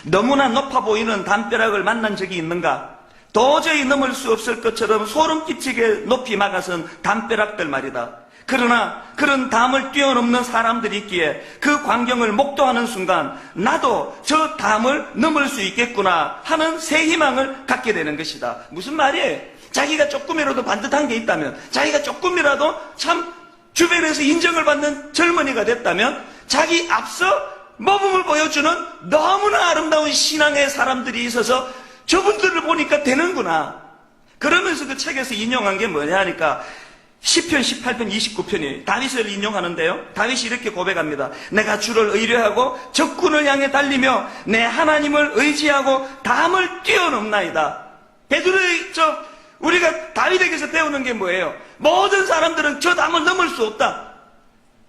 너무나 높아 보이는 담벼락을 만난 적이 있는가? 도저히 넘을 수 없을 것처럼 소름 끼치게 높이 막아선 담벼락들 말이다. 그러나 그런 담을 뛰어넘는 사람들이 있기에 그 광경을 목도하는 순간 나도 저 담을 넘을 수 있겠구나 하는 새 희망을 갖게 되는 것이다. 무슨 말이에요? 자기가 조금이라도 반듯한 게 있다면, 자기가 조금이라도 참 주변에서 인정을 받는 젊은이가 됐다면, 자기 앞서 모범을 보여주는 너무나 아름다운 신앙의 사람들이 있어서 저분들을 보니까 되는구나. 그러면서 그 책에서 인용한 게 뭐냐 하니까 시편 18편 29편이 다윗을 인용하는데요, 다윗이 이렇게 고백합니다. 내가 주를 의뢰하고 적군을 향해 달리며 내 하나님을 의지하고 담을 뛰어넘나이다. 베드로의 우리가 다윗에게서 배우는 게 뭐예요? 모든 사람들은 저 담을 넘을 수 없다.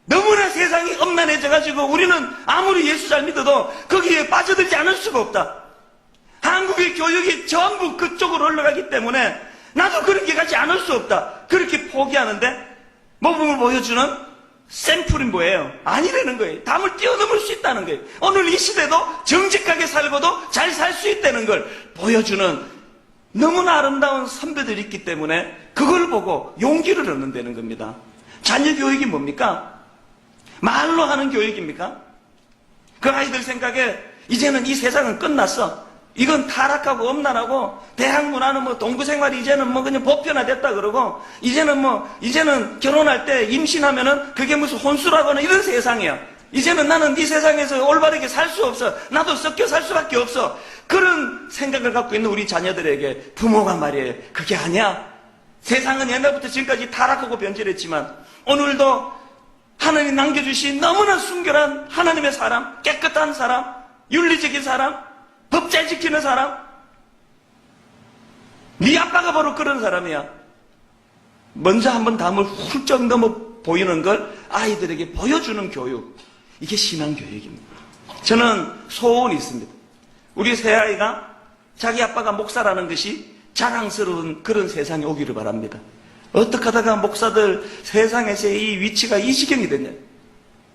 너무나 세상이 엄난해져가지고 우리는 아무리 예수 잘 믿어도 거기에 빠져들지 않을 수가 없다. 한국의 교육이 전부 그쪽으로 올라가기 때문에 나도 그렇게 가지 않을 수 없다. 그렇게 포기하는데 모범을 보여주는 샘플이 뭐예요? 아니라는 거예요. 담을 뛰어넘을 수 있다는 거예요. 오늘 이 시대도 정직하게 살고도 잘 살 수 있다는 걸 보여주는 너무나 아름다운 선배들이 있기 때문에 그걸 보고 용기를 얻는다는 겁니다. 자녀 교육이 뭡니까? 말로 하는 교육입니까? 그 아이들 생각에 이제는 이 세상은 끝났어, 이건 타락하고 엄난하고, 대학 문화는 뭐 동구생활이 이제는 뭐 그냥 보편화됐다 그러고, 이제는 결혼할 때 임신하면은 그게 무슨 혼수라고 하는 이런 세상이야. 이제는 나는 이 세상에서 올바르게 살 수 없어, 나도 섞여 살 수밖에 없어. 그런 생각을 갖고 있는 우리 자녀들에게 부모가 말이에요, 그게 아니야. 세상은 옛날부터 지금까지 타락하고 변질했지만 오늘도 하나님 남겨주신 너무나 순결한 하나님의 사람, 깨끗한 사람, 윤리적인 사람, 법 잘 지키는 사람, 네 아빠가 바로 그런 사람이야. 먼저 한번 담을 훌쩍 넘어 보이는 걸 아이들에게 보여주는 교육, 이게 신앙교육입니다. 저는 소원이 있습니다. 우리 새아이가 자기 아빠가 목사라는 것이 자랑스러운 그런 세상이 오기를 바랍니다. 어떻게 하다가 목사들 세상에서 이 위치가 이 지경이 됐냐,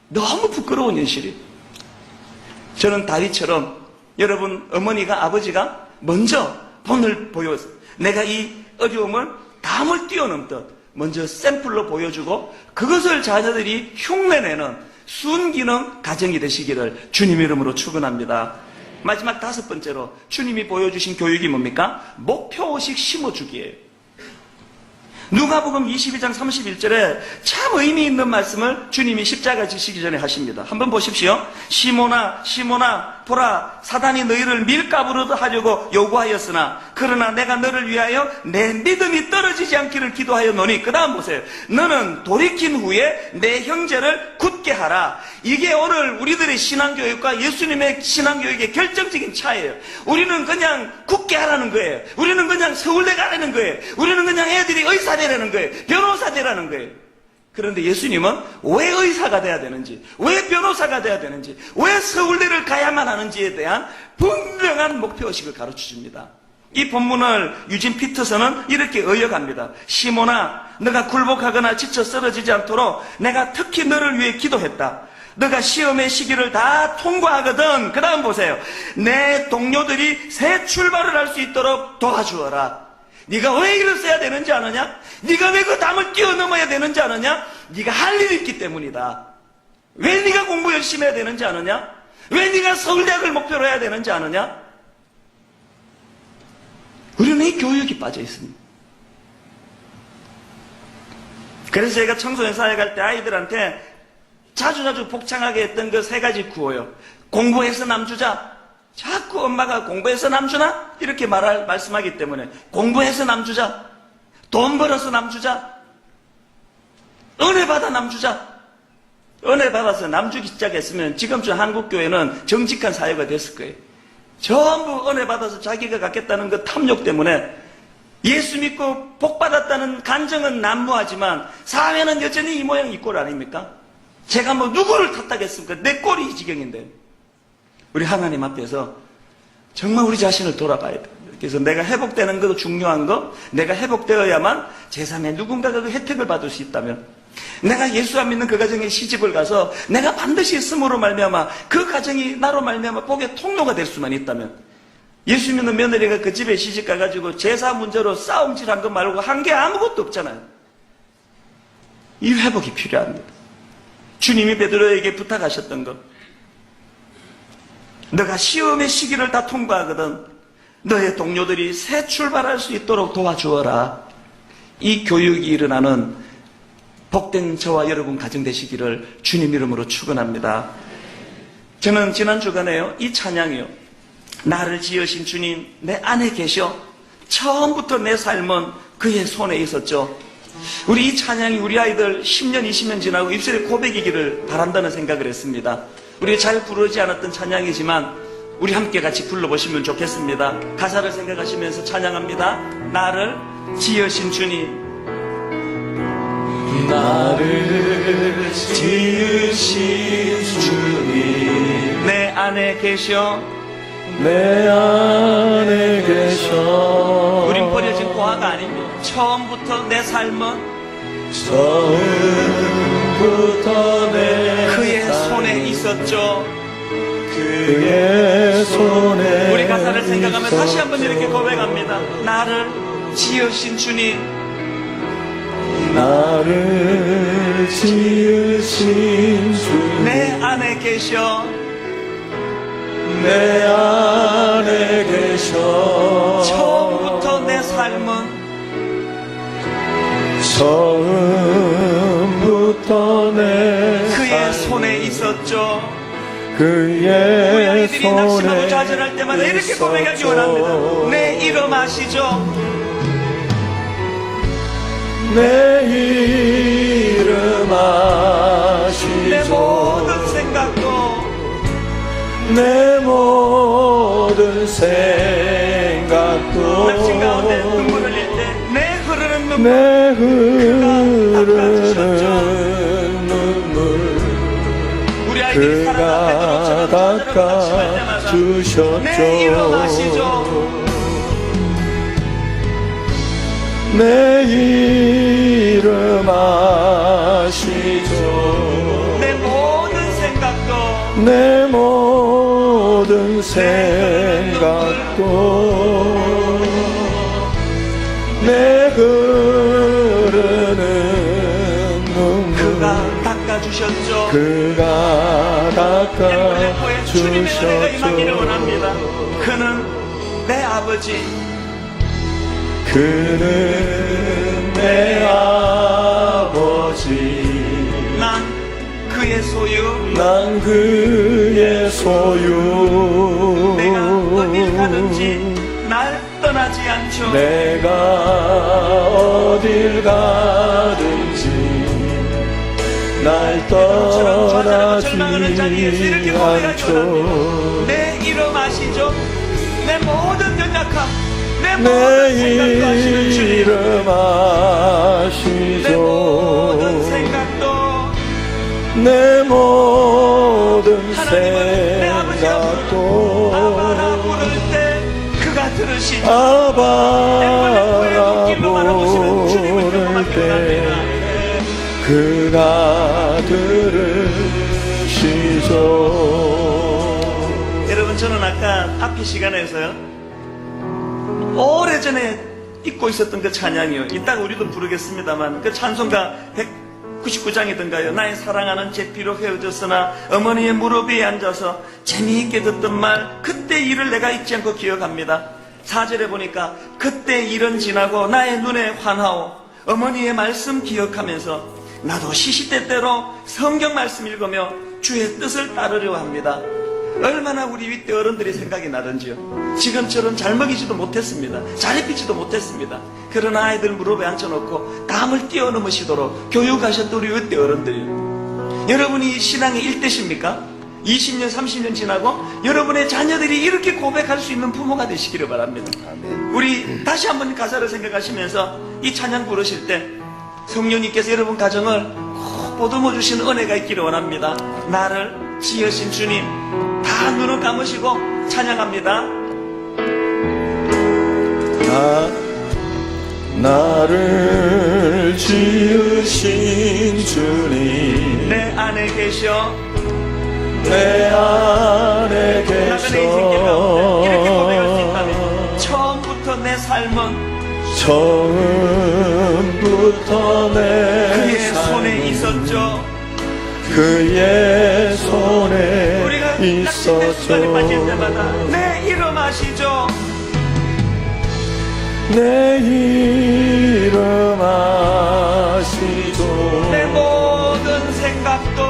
너무 부끄러운 현실이에요. 저는 다윗처럼 여러분 어머니가 아버지가 먼저 본을 보여서 내가 이 어려움을 담을 뛰어넘듯 먼저 샘플로 보여주고 그것을 자녀들이 흉내내는 순기능 가정이 되시기를 주님 이름으로 축원합니다. 마지막 5번째로 주님이 보여주신 교육이 뭡니까? 목표의식 심어주기예요. 누가복음 22장 31절에 참 의미 있는 말씀을 주님이 십자가 지시기 전에 하십니다. 한번 보십시오. 시몬아 시몬아 보라, 사단이 너희를 밀가부로 하려고 요구하였으나 그러나 내가 너를 위하여 내 믿음이 떨어지지 않기를 기도하였노니, 그 다음 보세요. 너는 돌이킨 후에 내 형제를 굳게 하라. 이게 오늘 우리들의 신앙교육과 예수님의 신앙교육의 결정적인 차이예요. 우리는 그냥 굳게 하라는 거예요. 우리는 그냥 서울대 가라는 거예요. 우리는 그냥 애들이 의사 되라는 거예요. 변호사 되라는 거예요. 그런데 예수님은 왜 의사가 돼야 되는지, 왜 변호사가 돼야 되는지, 왜 서울대를 가야만 하는지에 대한 분명한 목표의식을 가르쳐 줍니다. 이 본문을 유진 피터슨은 이렇게 의역합니다. 시몬아, 너가 굴복하거나 지쳐 쓰러지지 않도록 내가 특히 너를 위해 기도했다. 너가 시험의 시기를 다 통과하거든. 그 다음 보세요. 내 동료들이 새 출발을 할 수 있도록 도와주어라. 네가 왜 일을 써야 되는지 아느냐? 네가 왜 그 담을 뛰어넘어야 되는지 아느냐? 네가 할 일이 있기 때문이다. 왜 네가 공부 열심히 해야 되는지 아느냐? 왜 네가 서울대학을 목표로 해야 되는지 아느냐? 우리는 이 교육이 빠져 있습니다. 그래서 제가 청소년 사회 갈 때 아이들한테 자주 복창하게 했던 그 세 가지 구호요. 공부해서 남주자. 자꾸 엄마가 공부해서 남주나? 이렇게 말씀하기 때문에 공부해서 남주자. 돈 벌어서 남주자. 은혜 받아 남주자. 은혜 받아서 남주기 시작했으면 지금쯤 한국교회는 정직한 사회가 됐을 거예요. 전부 은혜 받아서 자기가 갖겠다는 그 탐욕 때문에 예수 믿고 복 받았다는 간정은 난무하지만 사회는 여전히 이 모양 이 꼴 아닙니까? 제가 뭐 누구를 탓하겠습니까? 내 꼴이 이 지경인데. 우리 하나님 앞에서 정말 우리 자신을 돌아봐야 돼. 그래서 내가 회복되는 거 중요한 거, 내가 회복되어야만 제3의 누군가가 그 혜택을 받을 수 있다면, 내가 예수 안 믿는 그 가정에 시집을 가서 내가 반드시 스스로 말미암아 그 가정이 나로 말미암아 복의 통로가 될 수만 있다면, 예수 믿는 며느리가 그 집에 시집 가가지고 제사 문제로 싸움질한 거 말고 한 게 아무것도 없잖아요. 이 회복이 필요합니다. 주님이 베드로에게 부탁하셨던 것, 너가 시험의 시기를 다 통과하거든 너의 동료들이 새 출발할 수 있도록 도와주어라. 이 교육이 일어나는 복된 저와 여러분 가정 되시기를 주님 이름으로 축원합니다. 저는 지난 주간에요, 이 찬양이요, 나를 지으신 주님 내 안에 계셔. 처음부터 내 삶은 그의 손에 있었죠. 우리 이 찬양이 우리 아이들 10년 20년 지나고 입술의 고백이기를 바란다는 생각을 했습니다. 우리가 잘 부르지 않았던 찬양이지만 우리 함께 같이 불러보시면 좋겠습니다. 가사를 생각하시면서 찬양합니다. 나를 지으신 주님, 나를 지으신 주님 내 안에 계셔. 내 안에 계셔. 우린 버려진 고아가 아닙니다. 처음부터 내 삶은 처음부터 내 그의 손에 있었죠. 그의 손에 우리 가사를 생각하면 다시 한번 이렇게 고백합니다. 나를 지으신 주님, 나를 지으신 주님 내 안에 계셔. 내 안에 계셔. 처음부터 내 삶은 처음부터 내 그의 손에 있었죠. 우리 그의 아이들이 낙심하고 손에 좌절할 때마다 이렇게 고백하기 원합니다. 내 이름 아시죠? 내 이름 내 아시죠. 모든 생각도 내 모든 생각도 낙심 가운데 눈물 흘릴 때 내 흐르는 눈물, 내 닦아주셨죠. 흐르는 눈물 우리 아이들이 그가 사랑과 베드로처럼 낙심할 때마다 닦아주셨죠. 내 이름 아시죠? 내 이름 아시죠. 내 모든 생각도 내 모든 생각도 내 흐르는 눈물 그가 닦아주셨죠. 그가 렘포에 주님의 은혜가 임하기를 닦아주셨죠. 원합니다. 그는 내 아버지, 그는 내 아버지 난 그의 소유. 난 그의 소유 내가 어딜 가든지 날 떠나지 않죠. 내가 어딜 가든지 날 베드로처럼 좌절하고 절망하는 자리에서 떠나지 이렇게 고백하기 원합니다. 않죠. 내 이름 아시죠? 내 모든 연약함, 내 내 모든 생각도 아시는 주님, 이름 내 모든 아시죠. 생각도. 내 모든 하나님은 내 아버지가 생각도 아바라 부를 때 그가 들으 들으시죠. 아바라 길로 말아보시는 주님을 부를 경험하기 때 원합니다. 그가 들으시죠. 여러분, 저는 아까 앞의 시간에서요, 오래전에 잊고 있었던 그 찬양이요, 이따가 우리도 부르겠습니다만, 그 찬송가 199장이던가요, 나의 사랑하는 제 피로 헤어졌으나 어머니의 무릎 위에 앉아서 재미있게 듣던 말, 그때 일을 내가 잊지 않고 기억합니다. 4절에 보니까 그때 일은 지나고 나의 눈에 환하오, 어머니의 말씀 기억하면서 나도 시시때때로 성경 말씀 읽으며 주의 뜻을 따르려 합니다. 얼마나 우리 윗대 어른들이 생각이 나던지요. 지금처럼 잘 먹이지도 못했습니다. 잘 입히지도 못했습니다. 그러나 아이들 무릎에 앉혀놓고 감을 뛰어넘으시도록 교육하셨던 우리 윗대 어른들이요. 여러분이 신앙의 일대십니까? 20년 30년 지나고 여러분의 자녀들이 이렇게 고백할 수 있는 부모가 되시기를 바랍니다. 우리 다시 한번 가사를 생각하시면서 이 찬양 부르실 때 성령님께서 여러분 가정을 꼭 보듬어 주신 은혜가 있기를 원합니다. 나를 지으신 주님, 다 눈을 감으시고 찬양합니다. 나를 지으신 주님, 내 안에 계셔. 내 안에 나그네 인생 가운데 이렇게 고백할 수 계셔. 있다면 처음부터 내 삶은 처음부터 내 그의 손에 삶은 있었죠. 그의 손에 우리가 낙심된 순간에 빠질 때마다 있었죠. 내 이름 아시죠? 내 이름 아시죠. 내 모든 생각도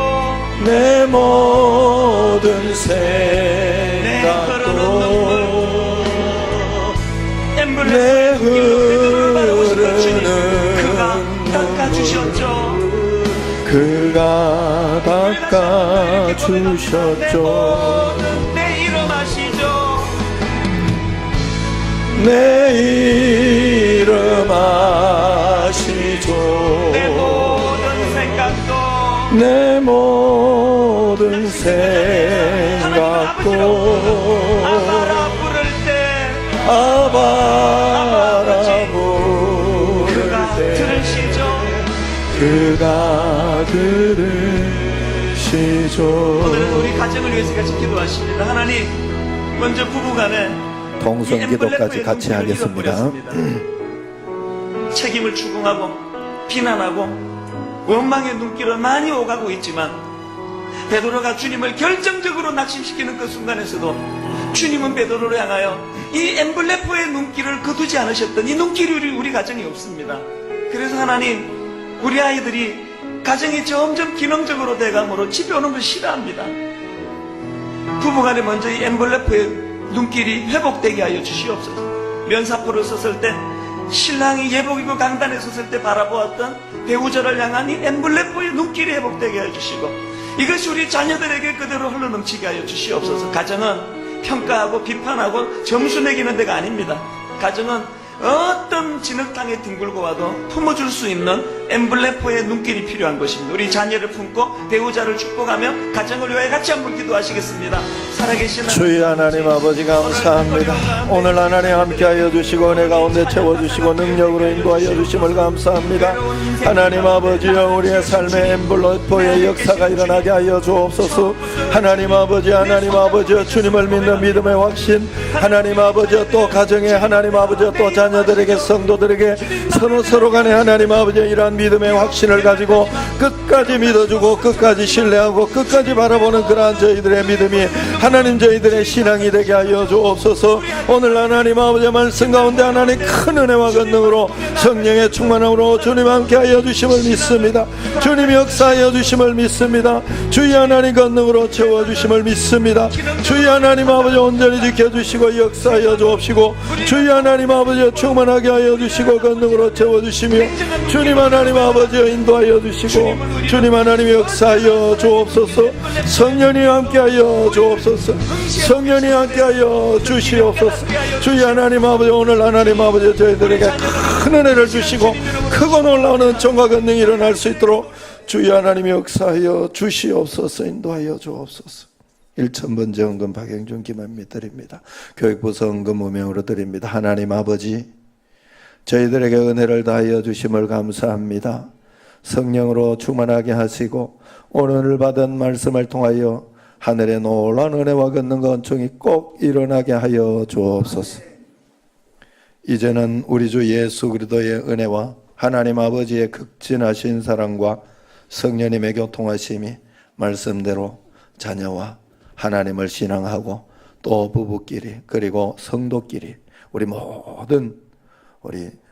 내 모든 흐르는 생각도 엠블렘 내 길로 바라보시는 주님, 그가 흐르는 닦아주셨죠. 그가 닦아주셨죠. 내 이름 아시죠? 내 이름 아시죠. 내 모든 생각도 내 모든 생각도 아바라 부를 때 아바라 그가 부를 때 들으시죠. 그가 들으시죠. 오늘은 우리 가정을 위해서 같이 기도하십니다. 하나님, 먼저 부부간에 동성 기도까지 같이 하겠습니다. 책임을 추궁하고 비난하고 원망의 눈길은 많이 오가고 있지만 베드로가 주님을 결정적으로 낙심시키는 그 순간에서도 주님은 베드로를 향하여 이 엠블레포의 눈길을 거두지 않으셨던 이 눈길이 우리 가정에 없습니다. 그래서 하나님, 우리 아이들이 가정이 점점 기능적으로 돼감으로 집에 오는 걸 싫어합니다. 부부간에 먼저 이 엠블레포의 눈길이 회복되게 하여 주시옵소서. 면사포를 썼을 때 신랑이 예복 입고 강단에 섰을 때 바라보았던 배우자를 향한 이 엠블레포의 눈길이 회복되게 해주시고 이것이 우리 자녀들에게 그대로 흘러넘치게 하여 주시옵소서. 가정은 평가하고 비판하고 점수 매기는 데가 아닙니다. 가정은 어떤 진흙탕에 뒹굴고 와도 품어줄 수 있는 엠블레포의 눈길이 필요한 것입니다. 우리 자녀를 품고 배우자를 축복하며 가정을 위하여 같이 한번 기도하시겠습니다. 살아계신 주의 하나님 아버지 감사합니다. 오늘 하나님 함께하여 주시고 은혜 가운데 채워주시고 능력으로 인도하여 주심을 감사합니다. 하나님 아버지여, 우리의 삶의 엠블레포의 역사가 일어나게 하여 주옵소서. 하나님 아버지여, 주님을 믿는 믿음의 확신, 하나님 아버지여, 또 가정에 하나님 아버지여, 또 자녀들에게 성도들에게 서로 간에 하나님 아버지여, 이러한 믿음의 확신을 가지고 끝까지 믿어주고 끝까지 신뢰하고 끝까지 바라보는 그러한 저희들의 믿음이 하나님 저희들의 신앙이 되게 하여 주옵소서. 오늘 하나님 아버지의 말씀 가운데 하나님 큰 은혜와 권능으로 성령의 충만함으로 주님 함께하여 주심을 믿습니다. 주님 역사하여 주심을 믿습니다. 주의 하나님 권능으로 채워주심을 믿습니다. 주의 하나님 아버지 온전히 지켜주시고 역사하여 주옵시고 주의 하나님 아버지 충만하게 하여 주시고 권능으로 채워주시며 주님 하나님 아버지 인도하여 주시고 주님 하나님 역사하여 주옵소서. 성령이 함께하여 주옵소서. 성령이 함께하여 주시옵소서. 주의 하나님 아버지, 오늘 하나님 아버지 저희들에게 큰 은혜를 주시고 크고 놀라운 은총과 권능이 일어날 수 있도록 주의 하나님이 역사하여 주시옵소서. 인도하여 주옵소서. 1,000번 정금 박영준 김한미 드립니다. 교육부 성금 무명으로 드립니다. 하나님 아버지, 저희들에게 은혜를 다하여 주심을 감사합니다. 성령으로 충만하게 하시고 오늘 받은 말씀을 통하여 하늘의 놀라운 은혜와 권능과 은총이 꼭 일어나게 하여 주옵소서. 이제는 우리 주 예수 그리스도의 은혜와 하나님 아버지의 극진하신 사랑과 성령님의 교통하심이 말씀대로 자녀와 하나님을 신앙하고 또 부부끼리 그리고 성도끼리 우리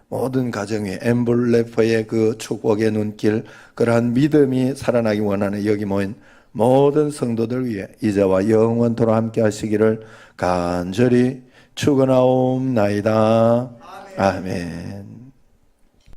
모든 가정 위에 엠블레퍼의 그 축복의 눈길, 그러한 믿음이 살아나기 원하는 여기 모인 모든 성도들 위해 이제와 영원토록 함께 하시기를 간절히 축원하옵나이다. 아멘.